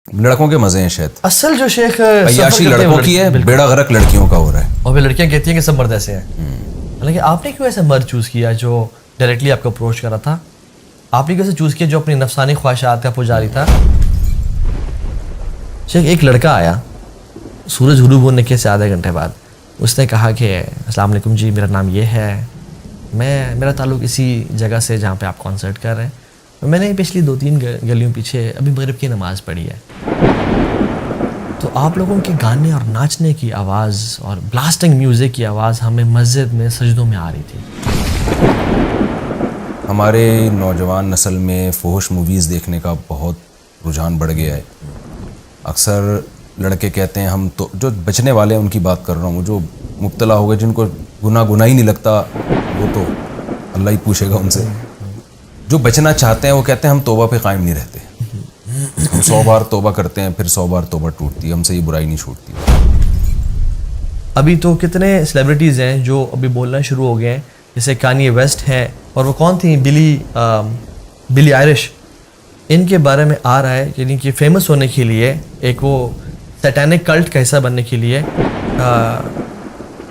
لڑکوں کے مزے ہیں شاید. اصل جو شیخ عیاشی لڑکوں کی ہے, بیڑا غرق لڑکیوں کا ہو رہا ہے. اور پھر لڑکیاں کہتی ہیں کہ سب مرد ایسے ہیں. حالانکہ آپ نے کیوں ایسا مرد چوز کیا جو ڈائریکٹلی آپ کو اپروچ کر رہا تھا؟ آپ نے کیسے چوز کیا جو اپنی نفسانی خواہشات کا پجاری تھا؟ شیخ ایک لڑکا آیا سورج غروب ہونے کے سے آدھے گھنٹے بعد, اس نے کہا کہ السلام علیکم جی, میرا نام یہ ہے, میرا تعلق اسی جگہ سے جہاں پہ آپ کانسرٹ کر رہے ہیں, میں نے پچھلی 2-3 گلیوں پیچھے ابھی مغرب کی نماز پڑھی ہے. تو آپ لوگوں کے گانے اور ناچنے کی آواز اور بلاسٹنگ میوزک کی آواز ہمیں مسجد میں سجدوں میں آ رہی تھی. ہمارے نوجوان نسل میں فحش موویز دیکھنے کا بہت رجحان بڑھ گیا ہے. اکثر لڑکے کہتے ہیں ہم تو, جو بچنے والے ہیں ان کی بات کر رہا ہوں, جو مبتلا ہو گئے جن کو گناہ ہی نہیں لگتا وہ تو اللہ ہی پوچھے گا ان سے. جو بچنا چاہتے ہیں وہ کہتے ہیں ہم توبہ پہ قائم نہیں رہتے, ہم 100 بار توبہ کرتے ہیں پھر 100 بار توبہ ٹوٹتی ہے, ہم سے یہ برائی نہیں چھوٹتی. ابھی تو کتنے سیلیبریٹیز ہیں جو ابھی بولنا شروع ہو گئے ہیں, جیسے کانیے ویسٹ ہیں, اور وہ کون تھیں, بلی آئرش. ان کے بارے میں آ رہا ہے یعنی کہ فیمس ہونے کے لیے, ایک وہ سیٹینک کلٹ کا حصہ بننے کے لیے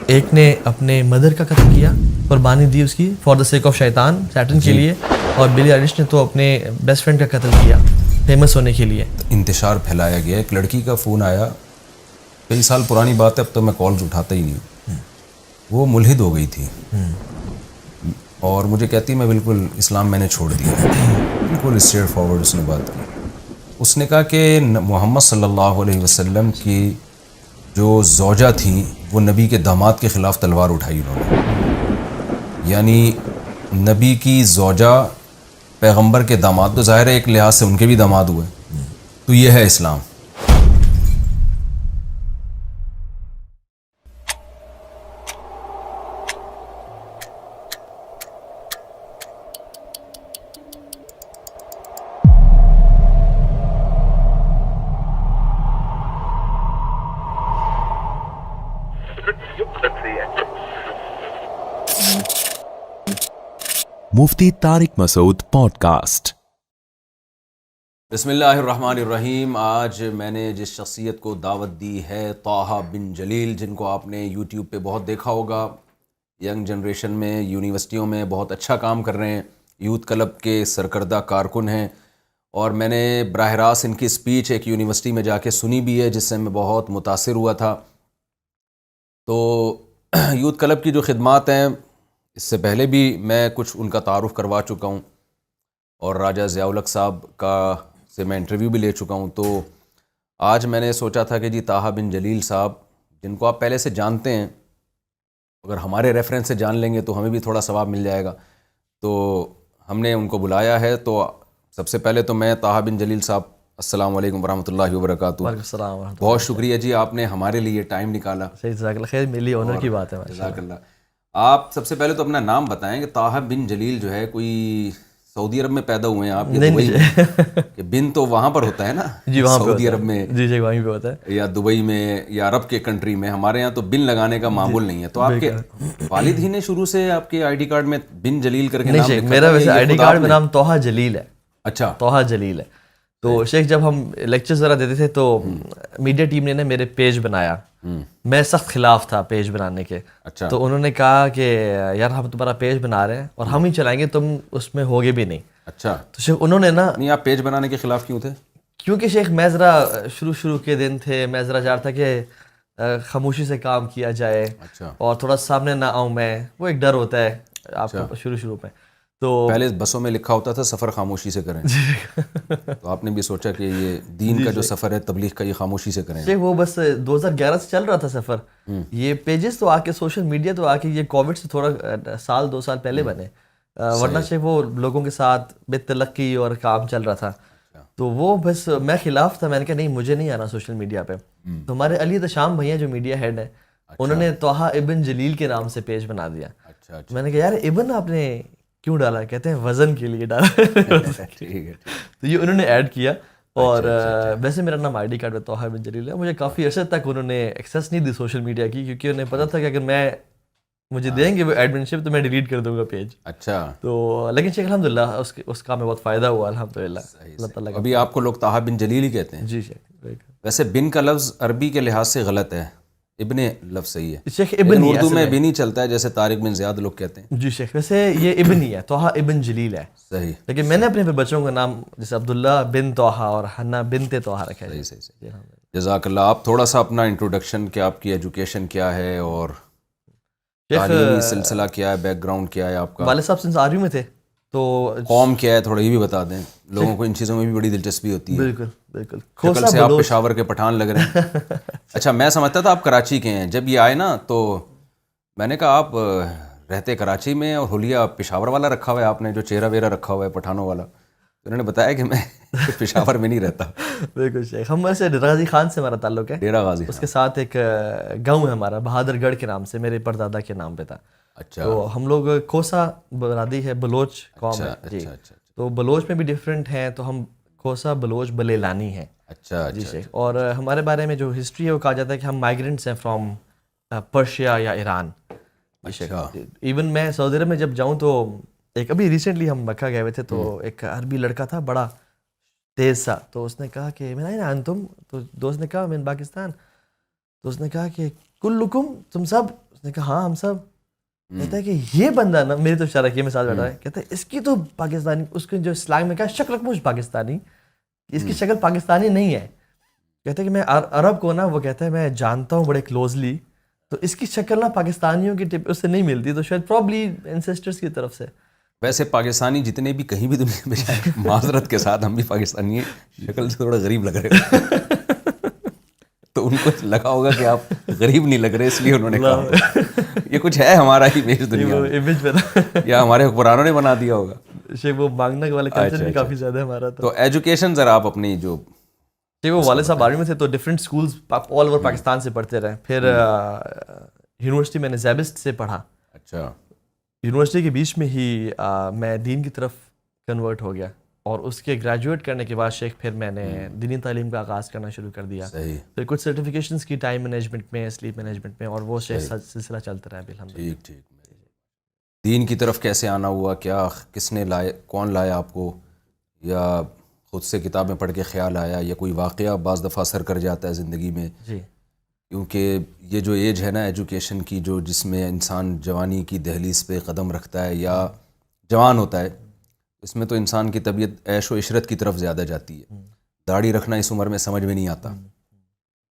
ایک نے اپنے مدر کا قتل کیا, قربانی دی اس کی فار دا سیک آف شیطان, سیٹن کے لیے, اور بلی آئرش نے تو اپنے بیسٹ فرینڈ کا قتل کیا فیمس ہونے کے لیے. انتشار پھیلایا گیا. ایک لڑکی کا فون آیا, کئی سال پرانی بات ہے, اب تو میں کالز اٹھاتا ہی نہیں. وہ ملحد ہو گئی تھی اور مجھے کہتی میں بالکل اسلام میں نے چھوڑ دیا. بالکل اسٹریٹ فارورڈ اس نے بات کی. اس نے کہا کہ محمد صلی اللہ علیہ وسلم کی جو زوجہ تھیں وہ نبی کے داماد کے خلاف تلوار اٹھائی انہوں نے. یعنی نبی کی زوجہ پیغمبر کے داماد, تو ظاہر ہے ایک لحاظ سے ان کے بھی داماد ہوئے. تو یہ ہے اسلام. مفتی طارق مسعود پوڈ کاسٹ. بسم اللہ الرحمن الرحیم. آج میں نے جس شخصیت کو دعوت دی ہے طٰہٰ بن جلیل, جن کو آپ نے یوٹیوب پہ بہت دیکھا ہوگا, ینگ جنریشن میں یونیورسٹیوں میں بہت اچھا کام کر رہے ہیں, یوتھ کلب کے سرکردہ کارکن ہیں, اور میں نے براہ راست ان کی اسپیچ ایک یونیورسٹی میں جا کے سنی بھی ہے جس سے میں بہت متاثر ہوا تھا. تو یوتھ کلب کی جو خدمات ہیں, اس سے پہلے بھی میں کچھ ان کا تعارف کروا چکا ہوں, اور راجہ ضیاء الحق صاحب کا سے میں انٹرویو بھی لے چکا ہوں. تو آج میں نے سوچا تھا کہ جی طٰہٰ بن جلیل صاحب, جن کو آپ پہلے سے جانتے ہیں, اگر ہمارے ریفرنس سے جان لیں گے تو ہمیں بھی تھوڑا ثواب مل جائے گا. تو ہم نے ان کو بلایا ہے. تو سب سے پہلے تو میں طٰہٰ بن جلیل صاحب, السلام علیکم ورحمۃ اللہ وبرکاتہ. وعلیکم السلام ورحمۃ اللہ. بہت شکریہ جی, آپ نے ہمارے لیے ٹائم نکالا. جزاک اللہ خیر, میری آنر کی بات ہے. جزاک اللہ. آپ سب سے پہلے تو اپنا نام بتائیں کہ طٰہٰ بن جلیل جو ہے, کوئی سعودی عرب میں پیدا ہوئے ہیں آپ یا دبئی میں؟ کہ بن تو وہاں پر ہوتا ہے نا, جی وہاں سعودی عرب میں, جی وہیں پہ ہوتا ہے, یا دبئی میں, یا عرب کے کنٹری میں. ہمارے یہاں تو بن لگانے کا معمول نہیں ہے. تو آپ کے والد ہی نے شروع سے آپ کے آئی ڈی کارڈ میں بن جلیل کر کے نام لکھا؟ میرا ویسے آئی ڈی کارڈ میں نام طٰہٰ جلیل ہے. اچھا, طٰہٰ جلیل ہے. تو شیخ جب ہم لیکچرز ذرا دیتے تھے تو میڈیا ٹیم نے میرے پیج بنایا, میں سخت خلاف تھا پیج بنانے کے. اچھا. تو انہوں نے کہا کہ یار ہم تمہارا پیج بنا رہے ہیں اور ہم ہی چلائیں گے, تم اس میں ہوگے بھی نہیں. اچھا. تو شیخ انہوں نے نا, نہیں آپ پیج بنانے کے خلاف کیوں تھے؟ کیونکہ شیخ میں ذرا شروع کے دن تھے, میں ذرا چاہ رہا تھا کہ خاموشی سے کام کیا جائے, اور تھوڑا سامنے نہ آؤں میں, وہ ایک ڈر ہوتا ہے آپ کو شروع میں. تو پہلے بسوں میں لکھا ہوتا تھا سفر خاموشی سے کریں, تو آپ نے بھی سوچا کہ یہ دین کا جو سفر ہے تبلیغ کا, یہ خاموشی سے کریں. وہ بس 2011 سے چل رہا تھا سفر. یہ پیجز تو آ کے, سوشل میڈیا تو آ کے یہ کووڈ سے تھوڑا 1-2 سال پہلے بنے, ورنہ شیخ وہ لوگوں کے ساتھ بے تلقی اور کام چل رہا تھا. تو وہ بس میں خلاف تھا, میں نے کہا نہیں مجھے نہیں آنا سوشل میڈیا پہ. تو ہمارے علی تشام بھیا جو میڈیا ہیڈ ہیں, انہوں نے طٰہٰ ابن جلیل کے نام سے پیج بنا دیا. میں نے کہا یار ابن آپ نے کیوں ڈالا؟ کہتے ہیں وزن کے لیے ڈالا. تو یہ انہوں نے ایڈ کیا, اور ویسے میرا نام آئی ڈی کارڈ میں طٰہٰ بن جلیل ہے. مجھے کافی عرصے تک انہوں نے ایکسیس نہیں دی سوشل میڈیا کی, کیونکہ انہیں پتا تھا کہ اگر میں مجھے دیں گے وہ ایڈمنشپ تو میں ڈیلیٹ کر دوں گا پیج. اچھا. تو لیکن شیخ الحمدللہ اس کا میں بہت فائدہ ہوا الحمدللہ. اللہ تعالیٰ کا. ابھی آپ کو لوگ طٰہٰ بن جلیل ہی کہتے ہیں. جی شیخ. ویسے بن کا لفظ عربی کے لحاظ سے غلط ہے, ابن لفظ صحیح ہے. شیخ ابن ہی ہے اردو میں ابن ہی چلتا ہے, جیسے طارق بن زیاد لوگ کہتے ہیں. جی شیخ, ویسے یہ ابن ہی ہے, طٰہٰ ابن جلیل ہے. صحیح. لیکن میں نے اپنے بچوں کا نام جیسے عبداللہ بن طٰہٰ اور حنا بنت طٰہٰ رکھا ہے. صحیح. جزاک اللہ. آپ تھوڑا سا اپنا انٹروڈکشن, کہ آپ کی ایجوکیشن کیا ہے اور تعلیمی سلسلہ کیا ہے, بیک گراؤنڈ کیا ہے آپ کا. والد صاحب سنس آرمی میں تھے تو قوم کیا ہے تھوڑا یہ بھی بتا دیں, لوگوں کو ان چیزوں میں بھی بڑی دلچسپی ہوتی ہے. بالکل بالکل. شکل سے آپ پشاور کے پٹھان لگ رہے ہیں. اچھا, میں سمجھتا تھا آپ کراچی کے ہیں. جب یہ آئے نا تو میں نے کہا آپ رہتے کراچی میں اور حلیہ پشاور والا رکھا ہوا ہے آپ نے, جو چہرہ ویرہ رکھا ہوا ہے پٹھانوں والا. انہوں نے بتایا کہ میں پشاور میں نہیں رہتا. بالکل شیخ, ہم ویسے ڈیرہ غازی خان سے ہمارا تعلق ہے. ڈیرہ غازی اس کے ساتھ ایک گاؤں ہے ہمارا بہادر گڑھ کے نام سے, میرے پردادا کے نام پہ تھا. اچھا. تو ہم لوگ کھوسا برادری ہے, بلوچ قوم ہے. جی. تو بلوچ میں بھی ڈفرینٹ ہیں, تو ہم کھوسا بلوچ بلیلانی ہیں. اچھا. جی شیخ. اور ہمارے بارے میں جو ہسٹری ہے وہ کہا جاتا ہے کہ ہم مائیگرینٹس ہیں فرام پرشیا یا ایران. ایون میں سعودی عرب میں جب جاؤں تو ایک ابھی ریسنٹلی ہم مکہ گئے ہوئے تھے, تو ایک عربی لڑکا تھا بڑا تیز سا, تو اس نے کہا کہ میں نا انتم, تو دوست نے کہا میں پاکستان, تو اس نے کہا کہ کلکم, تم سب. اس نے کہا ہاں ہم سب. کہتا ہے کہ یہ بندہ نا, میری تو اشارہ کیا, میں ساتھ بیٹھا ہے, کہتا ہے اس کی تو پاکستانی, اس کے جو اسلام میں کہا شکل مجھ پاکستانی, اس کی شکل پاکستانی نہیں ہے. کہتا ہے کہ میں عرب کو نا, وہ کہتا ہے میں جانتا ہوں بڑے کلوزلی, تو اس کی شکل نا پاکستانیوں کی ٹپ اس سے نہیں ملتی, تو شاید پرابلی انسسٹرس کی طرف سے. ویسے پاکستانی جتنے بھی کہیں بھی دنیا میں جائیں, معذرت کے ساتھ ہم بھی پاکستانی ہیں, شکل سے تھوڑا غریب لگ رہے تو ان کو لگا ہوگا کہ آپ غریب نہیں لگ رہے, اس لیے انہوں نے کہا یہ کچھ ہے ہمارا ہی امیج دنیا میں, یا ہمارے حکمرانوں نے بنا دیا ہوگا. شیخ وہ مانگنا والے کلچر بھی کافی زیادہ ہے ہمارا. تو ایجوکیشن ذرا آپ اپنی جو وہ والد صاحب آرمی میں تھے تو different schools all over Pakistan سے پڑھتے رہے. پھر یونیورسٹی میں نے زیبسٹ سے پڑھا. اچھا. یونیورسٹی کے بیچ میں ہی میں دین کی طرف کنورٹ ہو گیا, اور اس کے گریجویٹ کرنے کے بعد شیخ پھر میں نے دینی تعلیم کا آغاز کرنا شروع کر دیا. پھر کچھ سرٹیفکیشنس کی ٹائم مینجمنٹ میں, سلیپ مینجمنٹ میں, اور وہ سلسلہ چلتا رہا الحمدللہ. ٹھیک. دین کی طرف کیسے آنا ہوا, کیا کس نے لائے, کون لایا آپ کو, یا خود سے کتابیں پڑھ کے خیال آیا, یا کوئی واقعہ بعض دفعہ اثر کر جاتا ہے زندگی میں؟ جی. کیونکہ یہ جو ایج ہے نا ایجوکیشن کی, جو جس میں انسان جوانی کی دہلیز پہ قدم رکھتا ہے یا جوان ہوتا ہے, اس میں تو انسان کی طبیعت عیش و عشرت کی طرف زیادہ جاتی ہے. داڑھی رکھنا اس عمر میں سمجھ میں نہیں آتا,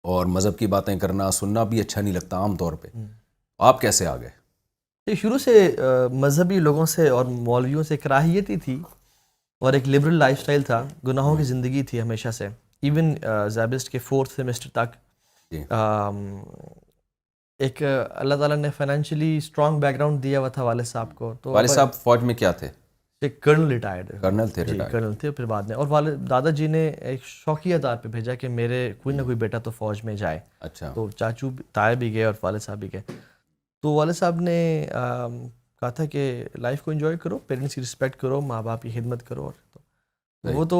اور مذہب کی باتیں کرنا سننا بھی اچھا نہیں لگتا عام طور پہ. آپ کیسے آ گئے؟ شروع سے مذہبی لوگوں سے اور مولویوں سے کراہیت ہی تھی, اور ایک لبرل لائف سٹائل تھا, گناہوں کی زندگی تھی ہمیشہ سے. ایون زیبسٹ کے 4th سیمسٹر تک ایک اللہ تعالیٰ نے فائنینشلی اسٹرانگ بیک گراؤنڈ دیا ہوا تھا والد صاحب کو. تو والد صاحب فوج میں کیا تھے؟ ایک کرنل ریٹائرڈ. کرنل تھے. جی کرنل تھے. پھر بعد میں, اور والد دادا جی نے ایک شوقیہ طور پہ بھیجا کہ میرے کوئی نہ کوئی بیٹا تو فوج میں جائے. اچھا. تو چاچو تائے بھی گئے اور والد صاحب بھی گئے. تو والد صاحب نے کہا تھا کہ لائف کو انجوائے کرو, پیرنٹس کی رسپیکٹ کرو, ماں باپ کی خدمت کرو. اور وہ تو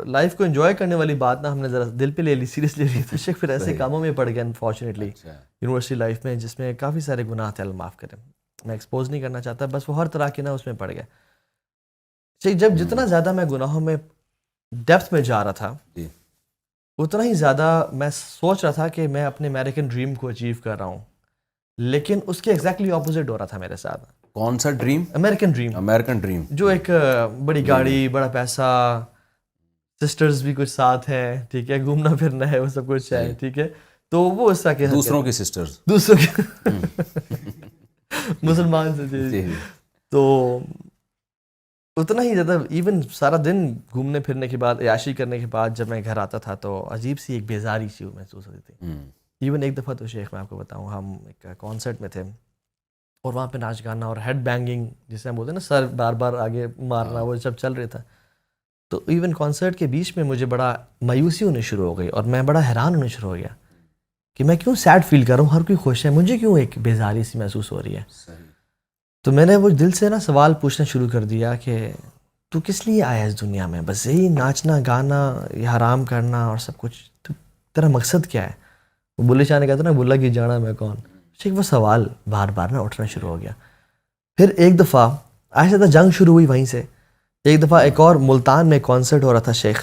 لائف کو انجوائے کرنے والی بات نا ہم نے ذرا دل پہ لے لی, سیریس لے لی. تو شیخ پھر ایسے کاموں میں پڑ گیا انفارچونیٹلی یونیورسٹی لائف میں, جس میں کافی سارے گناہ تھے, اللہ معاف کرے, میں ایکسپوز نہیں کرنا چاہتا, بس وہ ہر طرح کے نا اس میں پڑ گیا. جب جتنا زیادہ میں گناہوں میں ڈیپتھ میں جا رہا تھا, اتنا ہی زیادہ میں سوچ رہا تھا کہ میں اپنے امریکن ڈریم کو اچیو کر رہا ہوں, لیکن اس کے ایگزیکٹلی اپوزٹ ہو رہا تھا میرے ساتھ. کون سا dream? American dream. American dream, جو ایک بڑی گاڑی, بڑا پیسہ, سسٹرز بھی کچھ ساتھ ہیں, ٹھیک ہے, گھومنا پھرنا ہے, وہ سب کچھ ہے, ٹھیک ہے. تو وہ اس طرح کے دوسروں کی سسٹرز, دوسروں کے مسلمان سے. تو اتنا ہی زیادہ ایون سارا دن گھومنے پھرنے کے بعد, عیاشی کرنے کے بعد جب میں گھر آتا تھا تو عجیب سی ایک بیزاری سی محسوس ہوتی تھی. ایون ایک دفعہ تو شیخ میں آپ کو بتاؤں, ہم ایک کانسرٹ میں تھے اور وہاں پہ ناچ گانا اور ہیڈ بینگنگ جسے ہم بولتے ہیں نا, سر بار بار آگے مارنا, وہ سب چل رہا تھا. تو ایون کانسرٹ کے بیچ میں مجھے بڑا مایوسی ہونے شروع ہو گئی, اور میں بڑا حیران ہونے شروع ہو گیا کہ میں کیوں سیڈ فیل کر رہا ہوں, ہر کوئی خوش ہے, مجھے کیوں ایک بیزاری سی محسوس ہو رہی ہے. تو میں نے وہ دل سے نا سوال پوچھنا شروع کر دیا کہ تو کس لیے آیا اس دنیا میں, بس یہی ناچنا گانا, یہ حرام کرنا اور سب کچھ, تو تیرا مقصد کیا ہے؟ وہ بلے شاہ نے کہا تھا نا, بلا کی جانا میں کون. شیخ وہ سوال بار بار نا اٹھنا شروع ہو گیا. پھر ایک دفعہ آہستہ جنگ شروع ہوئی وہیں سے. ایک دفعہ ایک اور ملتان میں کانسرٹ ہو رہا تھا شیخ,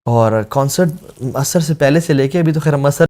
اور کانسرٹ اثر سے پہلے سے لے کے ابھی تو خیر ہم اثر